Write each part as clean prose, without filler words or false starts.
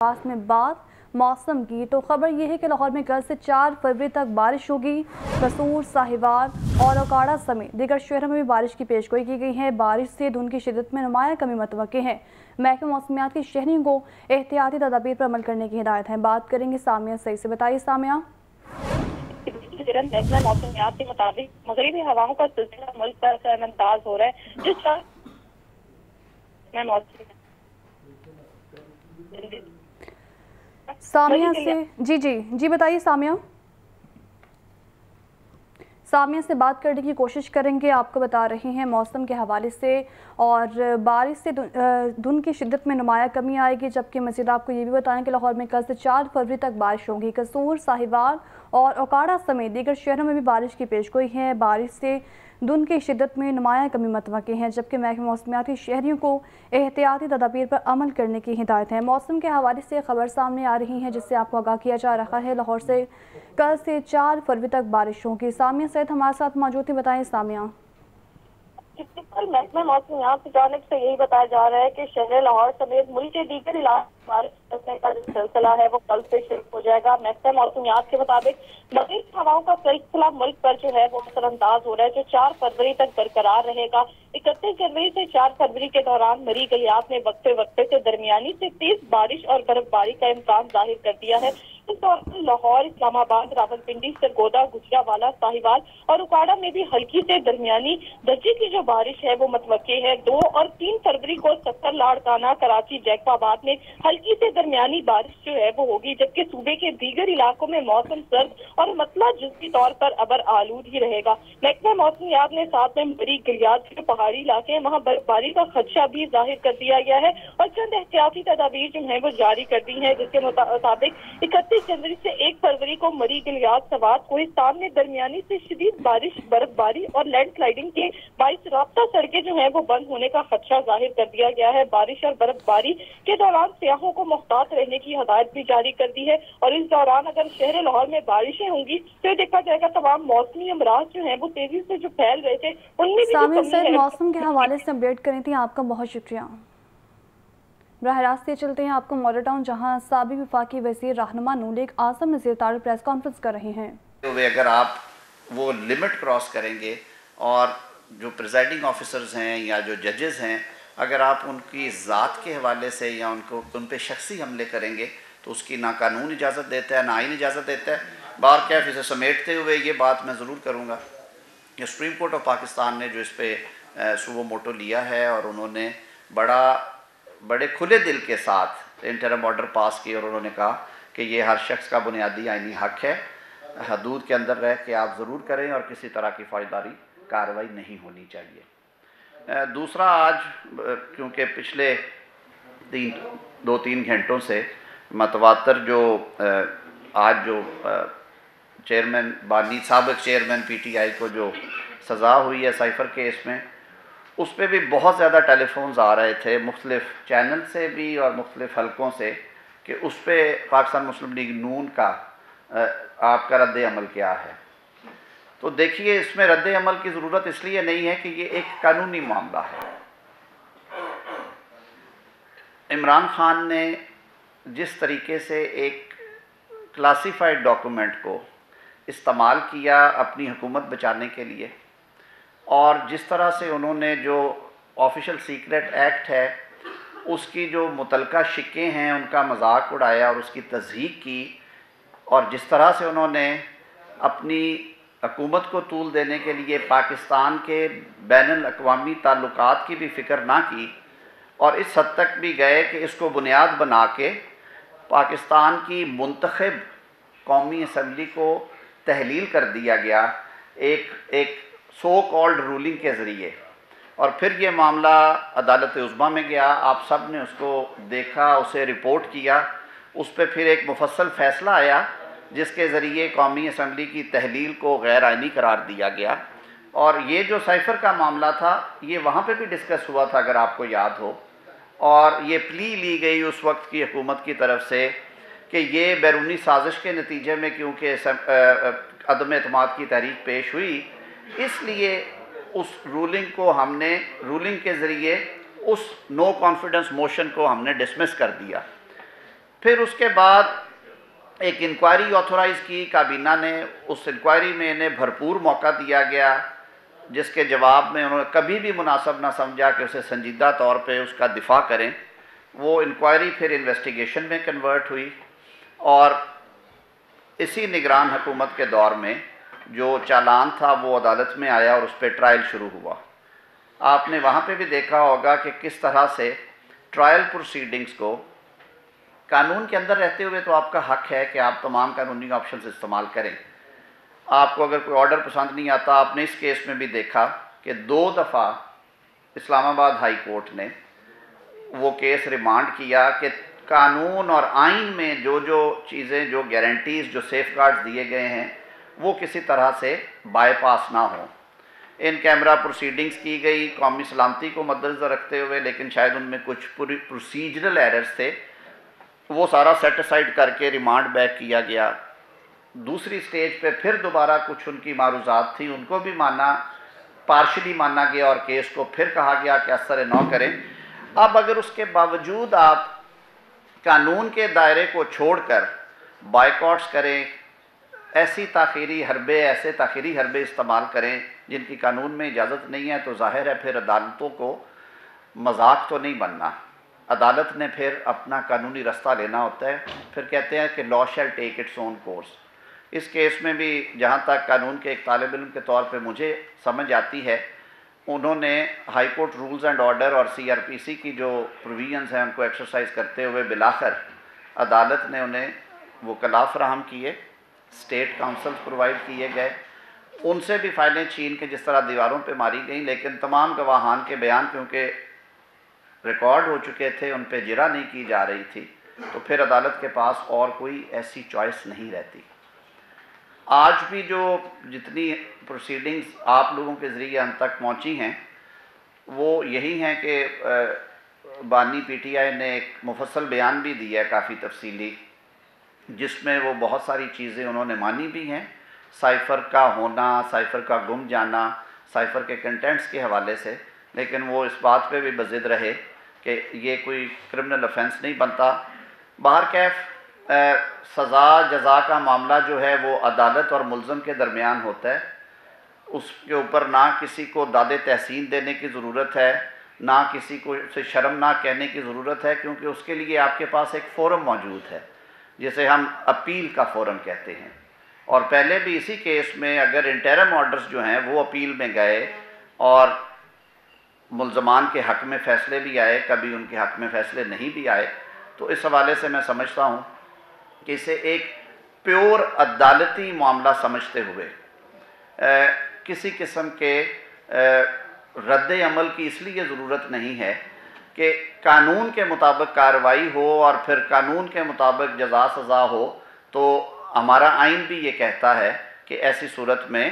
पास में बात मौसम की, तो खबर यह है कि लाहौर में कल से 4 फरवरी तक बारिश होगी। कसूर, साहिवाल और ओकाड़ा समेत दीगर शहरों में भी बारिश की पेशगोई की गई है। बारिश से धुंध की शिद्दत में नुमाया कमी मतवक्के है। महकमा मौसमियात के शहरियों को एहतियाती तदाबीर पर अमल करने की हिदायत है। बात करेंगे सामिया सही से। बताइए सामिया। महकमा मौसमियात के मुताबिक मगरिबी हवाओं का सिलसिला मुल्क पर असरअंदाज हो रहा है, जिस सामिया से जी बताइए सामिया। सामिया से बात करने की कोशिश करेंगे। आपको बता रहे हैं मौसम के हवाले से और बारिश से धुंध की शिद्दत में नुमाया कमी आएगी। जबकि मज़ीद आपको ये भी बताएं कि लाहौर में कल से 4 फरवरी तक बारिश होगी। कसूर, साहिवाल और ओकाड़ा समेत दीगर शहरों में भी बारिश की पेशगोई है। बारिश से धुंध की शिद्दत में नुमाया कमी मतवक्के हैं। जबकि महकमा मौसमियात के शहरियों को एहतियाती तदाबीर पर अमल करने की हिदायत है। मौसम के हवाले से खबर सामने आ रही है जिससे आपको आगाह किया जा रहा है लाहौर से कल से 4 फरवरी तक बारिश होगी। सामिया सैयद हमारे साथ मौजूद है। बताएं सामिया। महकमा मौसमियात की जानिब से यही बताया जा रहा है कि शहर लाहौर समेत मुल्क के दीगर इलाकों में बारिश बरसने का जो सिलसिला है वो कल से शुरू हो जाएगा। महकमा मौसमियात के मुताबिक मगरिबी हवाओं का सिलसिला मुल्क पर जो है वो असरअंदाज हो रहा है, जो 4 फरवरी तक बरकरार रहेगा। 31 जनवरी से 4 फरवरी के दौरान मरी गलियात ने वक्फे वक्फे से दरमियानी से तेज बारिश और बर्फबारी का इम्कान जाहिर कर दिया है। इस दौरान लाहौर, इस्लामाबाद, रावलपिंडी, सरगोदा, गुजरावाला, साहिवाल और उकाड़ा में भी हल्की से दरमियानी दर्जे की जो बारिश है वो मतवक्के है। 2 और 3 फरवरी को सत्तर, लाड़काना, कराची, जैकबाबाद में हल्की से दरमियानी बारिश जो है वो होगी। जबकि सूबे के दीगर इलाकों में मौसम सर्द और मतला जुज़वी तौर पर अबर आलूद ही रहेगा। महकमा मौसमियात ने साथ में मरी गलियात के पहाड़ी इलाके हैं, वहाँ बर्फबारी का खदशा भी जाहिर कर दिया गया है और चंद एहतियाती तदाबीर जो है वो जारी कर दी है। जिसके मुताबिक 31 जनवरी से 1 फरवरी को मरी गलियात, सवात, कोहिस्तान में दरमियानी से शदीद बारिश, बर्फबारी और लैंडस्लाइडिंग के बाईस राब्ता सड़कें जो है वो बंद होने का खदशा जाहिर कर दिया गया है। बारिश और बर्फबारी के दौरान सियाहों को मुहतात रहने की हिदायत भी जारी कर दी है और इस दौरान अगर शहर लाहौर में बारिशें होंगी तो ये देखा जाएगा तमाम मौसमी अमराज जो है वो तेजी से जो फैल रहे थे उनमें भी मौसम के हवाले से अपडेट करी थी। आपका बहुत शुक्रिया। बराह रास्त चलते हैं आपको मॉडल टाउन, जहाँ साबिक वफाकी वज़ीर रहनुमा नून लीग आज़म नज़ीर तारिक प्रेस कॉन्फ्रेंस कर रहे हैं। तो वे अगर आप वो लिमिट क्रॉस करेंगे और जो प्रिजाइडिंग ऑफिसर्स हैं या जो जजेस हैं, अगर आप उनकी ज़ात के हवाले से या उन पे शख्सी हमले करेंगे तो उसकी ना कानून इजाज़त देता है ना आइन इजाज़त देता है। बार कैफ इसे समेटते हुए ये बात मैं ज़रूर करूँगा कि सुप्रीम कोर्ट ऑफ पाकिस्तान ने जो इस पर सुवो मोटो लिया है और उन्होंने बड़े खुले दिल के साथ इंटरम ऑर्डर पास किए और उन्होंने कहा कि ये हर शख्स का बुनियादी आइनी हक़ है, हदूद के अंदर रह के आप ज़रूर करें और किसी तरह की फ़ौजदारी कार्रवाई नहीं होनी चाहिए। दूसरा, आज क्योंकि पिछले 2-3 घंटों से मतवातर जो आज जो चेयरमैन बानी, साबिक़ चेयरमैन PTI को जो सज़ा हुई है साइफ़र केस में, उस पर भी बहुत ज़्यादा टेलीफोन्स आ रहे थे मुख्तलिफ़ चैनल से भी और मुख्तलिफ़ हलकों से कि उस पर पाकिस्तान मुस्लिम लीग नून का आपका रद्द अमल क्या है। तो देखिए, इसमें रद्द अमल की ज़रूरत इसलिए नहीं है कि ये एक कानूनी मामला है। इमरान खान ने जिस तरीके से एक क्लासिफाइड डॉक्यूमेंट को इस्तेमाल किया अपनी हुकूमत बचाने के लिए और जिस तरह से उन्होंने जो ऑफिशियल सीक्रेट एक्ट है उसकी जो मुतलका शिक्कें हैं उनका मजाक उड़ाया और उसकी तज़हीक की और जिस तरह से उन्होंने अपनी हुकूमत को तूल देने के लिए पाकिस्तान के बैनुल अक़वामी ताल्लुकात की भी फ़िक्र ना की और इस हद तक भी गए कि इसको बुनियाद बना के पाकिस्तान की मुंतखब कौमी असम्बली को तहलील कर दिया गया एक सो कॉल्ड रूलिंग के ज़रिए। और फिर ये मामला अदालत उज़्मा में गया, आप सब ने उसको देखा, उसे रिपोर्ट किया, उस पर फिर एक मुफस्सल फ़ैसला आया जिसके ज़रिए कौमी असम्बली की तहलील को गैर आइनी करार दिया गया। और ये जो साइफ़र का मामला था ये वहाँ पे भी डिस्कस हुआ था अगर आपको याद हो, और ये प्ली ली गई उस वक्त की हुकूमत की तरफ से कि ये बैरूनी साजिश के नतीजे में क्योंकि अदम एतमाद की तहरीक पेश हुई, इसलिए उस रूलिंग के ज़रिए उस नो कॉन्फिडेंस मोशन को हमने डिसमिस कर दिया। फिर उसके बाद एक इंक्वायरी ऑथोराइज़ की काबीना ने। उस इंक्वायरी में इन्हें भरपूर मौका दिया गया, जिसके जवाब में उन्होंने कभी भी मुनासिब ना समझा कि उसे संजीदा तौर पे उसका दिफा करें। वो इंक्वायरी फिर इन्वेस्टिगेशन में कन्वर्ट हुई और इसी निगरान हुकूमत के दौर में जो चालान था वो अदालत में आया और उस पर ट्रायल शुरू हुआ। आपने वहाँ पे भी देखा होगा कि किस तरह से ट्रायल प्रोसीडिंग्स को, कानून के अंदर रहते हुए तो आपका हक है कि आप तमाम कानूनी ऑप्शंस इस्तेमाल करें। आपको अगर कोई ऑर्डर पसंद नहीं आता, आपने इस केस में भी देखा कि 2 दफ़ा इस्लामाबाद हाई कोर्ट ने वो केस रिमांड किया कि कानून और आइन में जो जो चीज़ें, जो गारंटीज़, जो सेफगार्ड्स दिए गए हैं वो किसी तरह से बाईपास ना हो। इन कैमरा प्रोसीडिंग्स की गई कौमी सलामती को मद्देनज़र रखते हुए, लेकिन शायद उनमें कुछ पूरी प्रोसीजरल एरर्स थे, वो सारा सेट असाइड करके रिमांड बैक किया गया। दूसरी स्टेज पे फिर दोबारा कुछ उनकी मारूज़ात थी, उनको भी माना, पार्शली माना गया और केस को फिर कहा गया कि असर न करें। अब अगर उसके बावजूद आप कानून के दायरे को छोड़कर बाइकॉट्स करें, ऐसे ताख़ीरी हरबे इस्तेमाल करें जिनकी कानून में इजाज़त नहीं है, तो ज़ाहिर है फिर अदालतों को मजाक तो नहीं बनना। अदालत ने फिर अपना कानूनी रास्ता लेना होता है। फिर कहते हैं कि law shall take its own course. इस केस में भी जहाँ तक कानून के एक तालिब इल्म के तौर पे मुझे समझ आती है, उन्होंने high court rules and order और CRPC की जो प्रोविजंस हैं उनको एक्सरसाइज करते हुए बिलाखिर अदालत ने उन्हें वकला फराहम किए, स्टेट काउंसिल्स प्रोवाइड किए गए, उनसे भी फाइलें छीन के जिस तरह दीवारों पे मारी गई, लेकिन तमाम गवाहान के बयान क्योंकि रिकॉर्ड हो चुके थे, उन पे जिरा नहीं की जा रही थी, तो फिर अदालत के पास और कोई ऐसी चॉइस नहीं रहती। आज भी जो जितनी प्रोसीडिंग्स आप लोगों के ज़रिए हम तक पहुंची हैं वो यही हैं कि बानी PTI ने एक मुफस्सल बयान भी दिया है काफ़ी तफसीली, जिसमें वो बहुत सारी चीज़ें उन्होंने मानी भी हैं, साइफ़र का होना, साइफ़र का गुम जाना, साइफ़र के कंटेंट्स के हवाले से, लेकिन वो इस बात पे भी बज़िद रहे कि ये कोई क्रिमिनल ऑफेंस नहीं बनता। बाहर कैफ सज़ा जज़ा का मामला जो है वो अदालत और मुल्ज़म के दरमियान होता है। उसके ऊपर ना किसी को दादे तहसीन देने की ज़रूरत है, ना किसी को से शर्मनाक कहने की ज़रूरत है, क्योंकि उसके लिए आपके पास एक फ़ोरम मौजूद है जिसे हम अपील का फ़ोरम कहते हैं। और पहले भी इसी केस में अगर इंटरम ऑर्डर्स जो हैं वो अपील में गए और मुल्ज़मान के हक़ में फ़ैसले भी आए, कभी उनके हक़ में फ़ैसले नहीं भी आए, तो इस हवाले से मैं समझता हूँ कि इसे एक प्योर अदालती मामला समझते हुए किसी किस्म के रद्द अमल की इसलिए ज़रूरत नहीं है कि कानून के मुताबिक कार्रवाई हो और फिर कानून के मुताबिक जज़ा सज़ा हो। तो हमारा आइन भी ये कहता है कि ऐसी सूरत में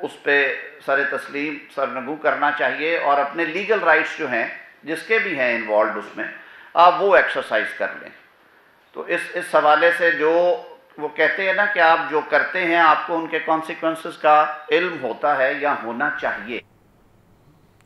उस पर सर तस्लीम सरनगू करना चाहिए और अपने लीगल राइट्स जो हैं जिसके भी हैं इन्वॉल्व उसमें आप वो एक्सरसाइज कर लें। तो इस हवाले से जो वो कहते हैं ना कि आप जो करते हैं आपको उनके कॉन्सिक्वेंसेस का इल्म होता है या होना चाहिए।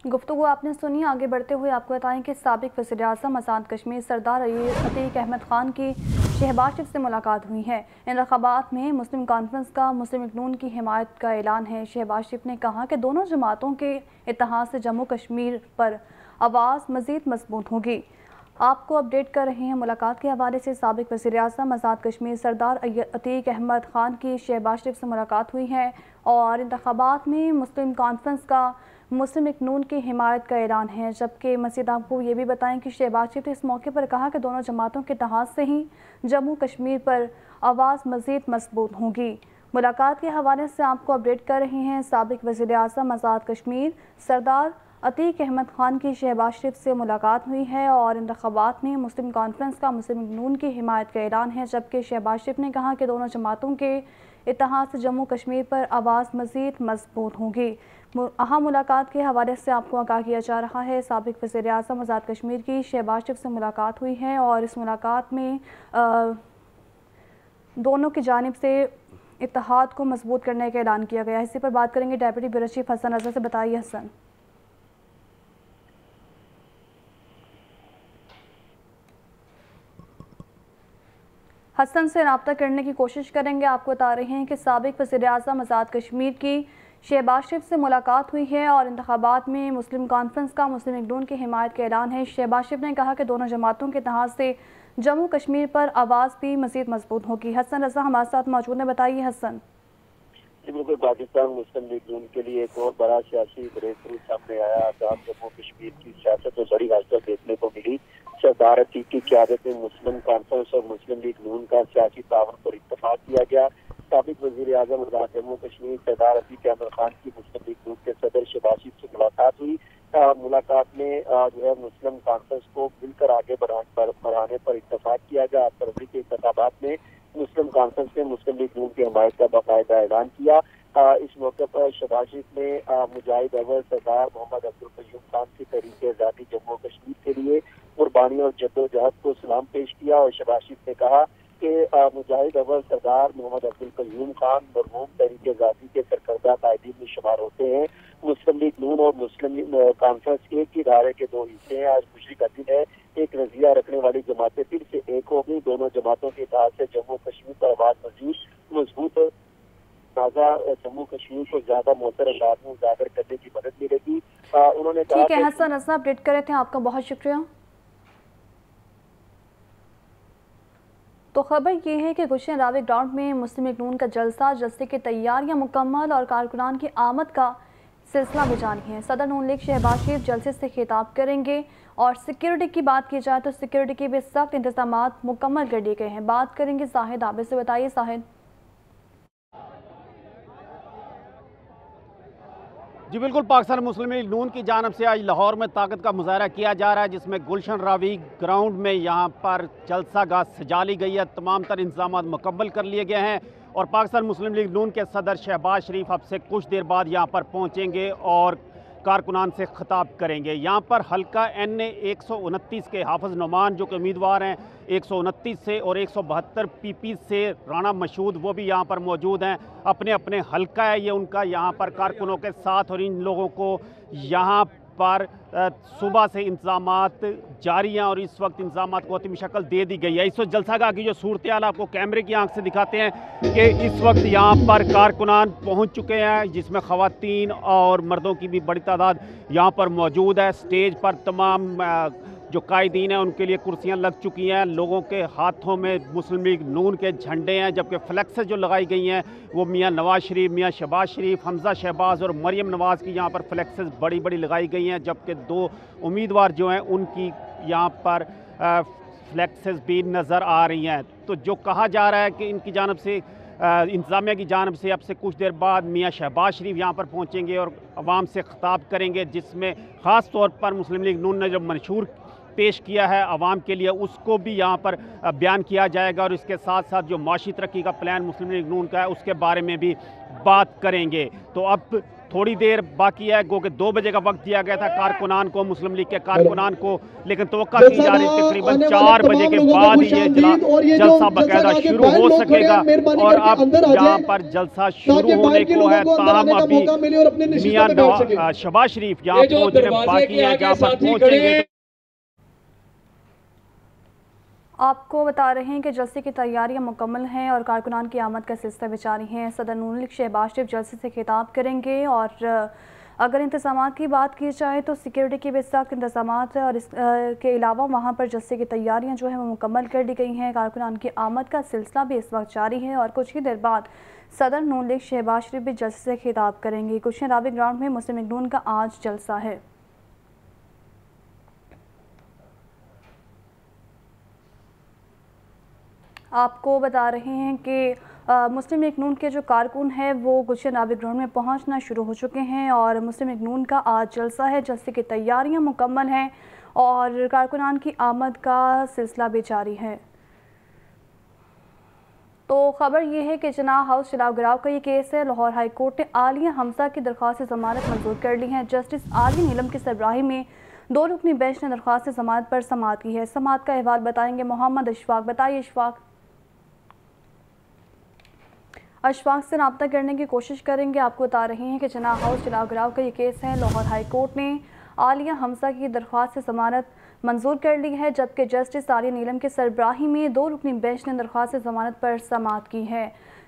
गुफ्तगू आपने सुनी। आगे बढ़ते हुए आपको बताएं कि साबिक वज़ीर-ए-आज़म आज़ाद कश्मीर सरदार अतीक अहमद ख़ान की शहबाज शरीफ से मुलाकात हुई है। इंतख़ाबात में मुस्लिम कॉन्फ्रेंस का मुस्लिम लीग नून की हिमायत का ऐलान है। शहबाज शरीफ ने कहा कि दोनों जमातों के इत्तेहाद से जम्मू कश्मीर पर आवाज़ मज़ीद मजबूत होगी। आपको अपडेट कर रहे हैं मुलाकात के हवाले से। साबिक वज़ीर-ए-आज़म आज़ाद कश्मीर सरदार अतीक अहमद ख़ान की शहबाज शरीफ से मुलाकात हुई है और इंतख़ाबात में मुस्लिम कॉन्फ्रेंस का मुस्लिम लीग नून की हिमायत का ऐलान है। जबकि मज़ीद आपको ये भी बताएं कि शहबाज शरीफ ने इस मौके पर कहा कि दोनों जमातों के इत्तेहाद से ही जम्मू कश्मीर पर आवाज़ मज़ीद मजबूत होगी। मुलाकात के हवाले से आपको अपडेट कर रहे हैं। साबिक वज़ीर-ए-आज़म आज़ाद कश्मीर सरदार अतीक अहमद ख़ान की शहबाज शरीफ से मुलाकात हुई है और इंतख़ाबात में मुस्लिम कॉन्फ्रेंस का मुस्लिम लीग नून की हिमायत का ऐलान है। जबकि शहबाज शरीफ ने कहा कि दोनों जमातों के इत्तेहाद से जम्मू कश्मीर पर आवाज़ मज़ीद मजबूत होगी। अहम मुलाकात के हवाले से आपको आगाह किया जा रहा है। साबिक वज़ीर-ए-आज़म आज़ाद कश्मीर की शहबाज शरीफ से मुलाकात हुई है और इस मुलाकात में दोनों की जानिब से इत्तेहाद को मजबूत करने का ऐलान किया गया है। इसी पर बात करेंगे डेप्यूटी ब्यूरो चीफ हसन रज़ा से। बताइए हसन। हसन से रब्ता करने की कोशिश करेंगे। आपको बता रहे हैं कि साबिक वज़ीर-ए-आज़म आज़ाद कश्मीर की शहबाज शरीफ से मुलाकात हुई है और इंतखाबात में मुस्लिम कॉन्फ्रेंस का मुस्लिम लीग नून की हिमायत का ऐलान है। शहबाज शरीफ ने कहा कि दोनों जमातों के इत्तेहाद से जम्मू कश्मीर पर आवाज़ भी मज़ीद मजबूत होगी। हसन रज़ा हमारे साथ मौजूद है, बताइए हसन। बिल्कुल, पाकिस्तान मुस्लिम लीग नून के लिए एक और बड़ा सियासी ब्रेक थ्रू सामने आया। आजाद जम्मू कश्मीर की सियासत में बड़ी हरकत देखने को मिली। सरदार अतीक की क़यादत में मुस्लिम कॉन्फ्रेंस और मुस्लिम लीग नून का सियासी ताउन पर इत्तफाक किया गया। साबिक वज़ीर-ए-आज़म आज़ाद जम्मू कश्मीर सरदार अतीक अहमद खान की मुस्लिम लीग नून के सदर शहबाज शरीफ से मुलाकात हुई। मुलाकात में जो है मुस्लिम कॉन्फ्रेंस को मिलकर आगे बढ़ाने पर इत्तफाक किया गया। फरवरी के इंतखाबात में मुस्लिम कॉन्फ्रेंस ने मुस्लिम लीग नून की हिमायत का बाकायदा ऐलान किया। इस मौके पर शहबाज शरीफ ने मुजाहिद अव्वल सरदार मोहम्मद अब्दुल कयूम खान की तहरीक आज़ादी जम्मू कश्मीर के लिए कुर्बानी और जद्दोजहद को सलाम पेश किया और शहबाज शरीफ ने कहा कि मुजाहिद अव्वल सरदार मोहम्मद अब्दुल कयूम खान मरहूम तहरीक आज़ादी के सरकर्दा कायदीन में शुमार होते हैं। मुस्लिम लीग नून और मुस्लिम कॉन्फ्रेंस एक ही इदारे के दो हिस्से हैं। आज खुशी का दिन है, एक नजरिया रखने वाली जमातें फिर से एक हो गई। दोनों जमातों के इत्तेहाद से जम्मू कश्मीर पर आवाज़ मजीद मजबूत जम्मू कश्मीर को ज्यादा मौसर अंदाज में उजागर करने की मदद मिलेगी। उन्होंने कहा ठीक है हसन रज़ा, अपडेट करे थे, आपका बहुत शुक्रिया। तो खबर ये है कि गुलशन रावे ग्राउंड में मुस्लिम लीग नून का जलसे की तैयारियां मुकम्मल और कारकुनान की आमद का सिलसिला भी जारी है। सदर नून लीग शहबाज शरीफ जलसे से खिताब करेंगे और सिक्योरिटी की बात की जाए तो सिक्योरिटी के भी सख्त इंतजाम मुकम्मल कर लिए गए हैं। बात करेंगे साहिद आबिद से, बताइए साहिद। जी बिल्कुल, पाकिस्तान मुस्लिम लीग नून की जानब से आज लाहौर में ताकत का मुजाहरा किया जा रहा है, जिसमें गुलशन रावी ग्राउंड में यहाँ पर जलसा गाह सजा ली गई है। तमाम तर इंतजाम मुकम्मल कर लिए गए हैं और पाकिस्तान मुस्लिम लीग नून के सदर शहबाज शरीफ अब से कुछ देर बाद यहाँ पर पहुँचेंगे और कारकुनान से खिताब करेंगे। यहाँ पर हल्का NA 129 के हाफिज नुमान जो कि उम्मीदवार हैं 129 से और 172 PP से राणा मशहूद, वो भी यहाँ पर मौजूद हैं। अपने अपने हल्का है ये उनका, यहाँ पर कारकुनों के साथ, और इन लोगों को यहाँ पर सुबह से इंतजामात जारी हैं और इस वक्त इंतजामात को हतमी शक्ल दे दी गई है। इस वक्त जलसागाह की जो सूरत हाल आपको कैमरे की आंख से दिखाते हैं कि इस वक्त यहाँ पर कारकुनान पहुँच चुके हैं, जिसमें ख़वातीन और मर्दों की भी बड़ी तादाद यहाँ पर मौजूद है। स्टेज पर तमाम जो कायदीन हैं उनके लिए कुर्सियाँ लग चुकी हैं। लोगों के हाथों में मुस्लिम लीग नून के झंडे हैं, जबकि फ्लैक्सेस जो लगाई गई हैं वो मियाँ नवाज शरीफ, मियाँ शहबाज शरीफ, हमजा शहबाज और मरियम नवाज़ की यहाँ पर फ्लैक्सेस बड़ी बड़ी लगाई गई हैं। जबकि दो उम्मीदवार जो हैं उनकी यहाँ पर फ्लैक्सेस भी नज़र आ रही हैं। तो जो कहा जा रहा है कि इनकी जानब से इंतज़ामिया की जानब से अब से कुछ देर बाद मियाँ शहबाज शरीफ यहाँ पर पहुँचेंगे और आवाम से खिताब करेंगे, जिसमें ख़ास तौर पर मुस्लिम लीग नून ने जो मंशूर पेश किया है आवाम के लिए उसको भी यहाँ पर बयान किया जाएगा और इसके साथ साथ जो माशी तरक्की का प्लान मुस्लिम लीग नून का है उसके बारे में भी बात करेंगे। तो अब थोड़ी देर बाकी है, गो के 2 बजे का वक्त दिया गया था कारकुनान को, मुस्लिम लीग के कारकुनान को, लेकिन तवक्का की जा रही तकरीबन 4 बजे के बाद ही ये जलसा बाकायदा शुरू हो सकेगा। और अब यहाँ पर जलसा शुरू होने को है, ताहम अभी मियाँ शहबाज शरीफ यहाँ पहुँचने बाकी है, जहाँ पर पहुँचेंगे। आपको बता रहे हैं कि जलसे की तैयारियां मुकम्मल हैं और कारकुनान की आमद का सिलसिला भी जारी है। सदर नून लीग शहबाज शरीफ जलसे से खिताब करेंगे और अगर इंतजाम की बात की जाए तो सिक्योरिटी के भी सख्त इंतजाम और इसके अलावा वहाँ पर जलसे की तैयारियां जो है वो मुकम्मल कर ली गई हैं। कारकुनान की आमद का सिलसिला भी इस वक्त जारी है और कुछ ही देर बाद सदर नून लीग शहबाज शरीफ भी जलसे से खिताब करेंगे। गुलशन रावी ग्राउंड में मुस्लिम लीग नून का आज जलसा है। आपको बता रहे हैं कि मुस्लिम लीग नून के जो कारकुन हैं वो गुलशन रावी ग्राउंड में पहुंचना शुरू हो चुके हैं और मुस्लिम लीग नून का आज जलसा है। जलसे की तैयारियां मुकम्मल हैं और कारकुनान की आमद का सिलसिला भी जारी है। तो खबर यह है कि जना हाउस चलाव गिराव का ये केस है। लाहौर हाई कोर्ट ने आलिया हमजा की दरख्वास्त ज़मानत मंजूर कर ली है। जस्टिस आलिया नीलम की सरबराही में 2 रुकनी बेंच ने दरख्वास्त ज़मानत पर समाअत की है। समाअत का अहवाल बताएंगे मोहम्मद अशफाक। बताइए अशफाक से रब्ता करने की कोशिश करेंगे। आपको बता रहे हैं कि जना हाउस चलाव गिराव का ये केस है। लाहौर हाई कोर्ट ने आलिया हमजा की दरख्वास्त से ज़मानत मंजूर कर ली है, जबकि जस्टिस आलिया नीलम की सरबराही में 2 रुकनी बेंच ने दरख्वास्त ज़मानत पर समाअत की है।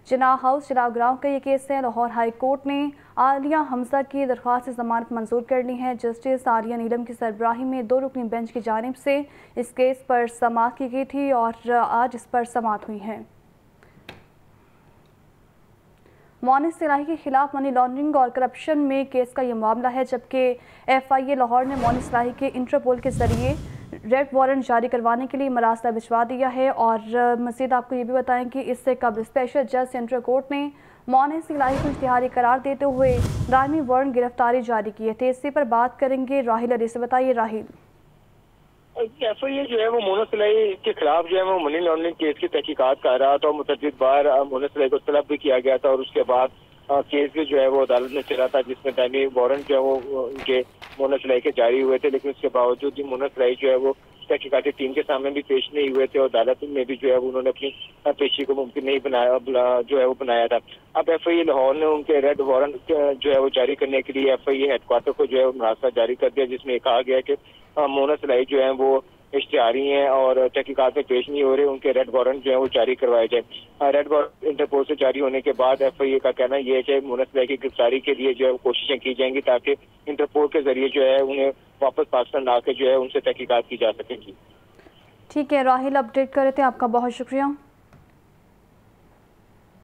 चिनाब हाउस चिनाब ग्राउंड का ये केस है। लाहौर हाई कोर्ट ने आलिया हमजा की दरख्वास्त ज़मानत मंजूर कर ली है। जस्टिस आलिया नीलम की सरबराही में 2 रुकनी बेंच की जानिब से इस केस पर समाअत की गई थी और आज इस पर समाअत हुई है। मोनिस इलाही के खिलाफ मनी लॉन्ड्रिंग और करप्शन में केस का ये मामला है, जबकि FIA लाहौर ने मोनिस इलाही के इंटरपोल के जरिए रेड वारंट जारी करवाने के लिए मरासला भिजवा दिया है। और मज़ीद आपको ये भी बताएं कि इससे कबल स्पेशल जज सेंट्रल कोर्ट ने मोनिस इलाही को इश्तिहारी करार देते हुए दायमी वारंट गिरफ्तारी जारी किए थे। इसी पर बात करेंगे राहिल अली से। बताइए राहिल। FIA जो है वो मोनिस इलाही के खिलाफ जो है वो मनी लॉन्ड्रिंग केस की तहकीकात कर रहा था। मुतअद्दिद बार मोनिस इलाही को तलब भी किया गया था और उसके बाद केस भी जो है वो अदालत में चला था, जिसमें दायमी वारंट जो है वो उनके मोनिस इलाही के जारी हुए थे। लेकिन उसके बावजूद भी मोनिस इलाही जो है वो तहकीकाती टीम के सामने भी पेश नहीं हुए थे और अदालत में भी जो है उन्होंने अपनी पेशी को मुमकिन नहीं बनाया जो है वो बनाया था। अब FIA लाहौर ने उनके रेड वारंट जो है वो जारी करने के लिए FIA हेडक्वार्टर को जो है मरासला जारी कर दिया, जिसमें कहा गया कि मोनिस इलाही जो है वो इश्तिहारी हैं और तहकीकात में पेश नहीं हो रहे, उनके रेड वारंट जो है वो जारी करवाए जाए। रेड वारंट इंटरपोल से जारी होने के बाद FIA का कहना यह है कि मोनिस इलाही की गिरफ्तारी के लिए जो है कोशिशें की जाएंगी ताकि इंटरपोल के जरिए जो है उन्हें वापस पाकिस्तान लाके जो है उनसे तहकीकात की जा सकेगी। ठीक है राहिल, अपडेट कर रहे थे, आपका बहुत शुक्रिया।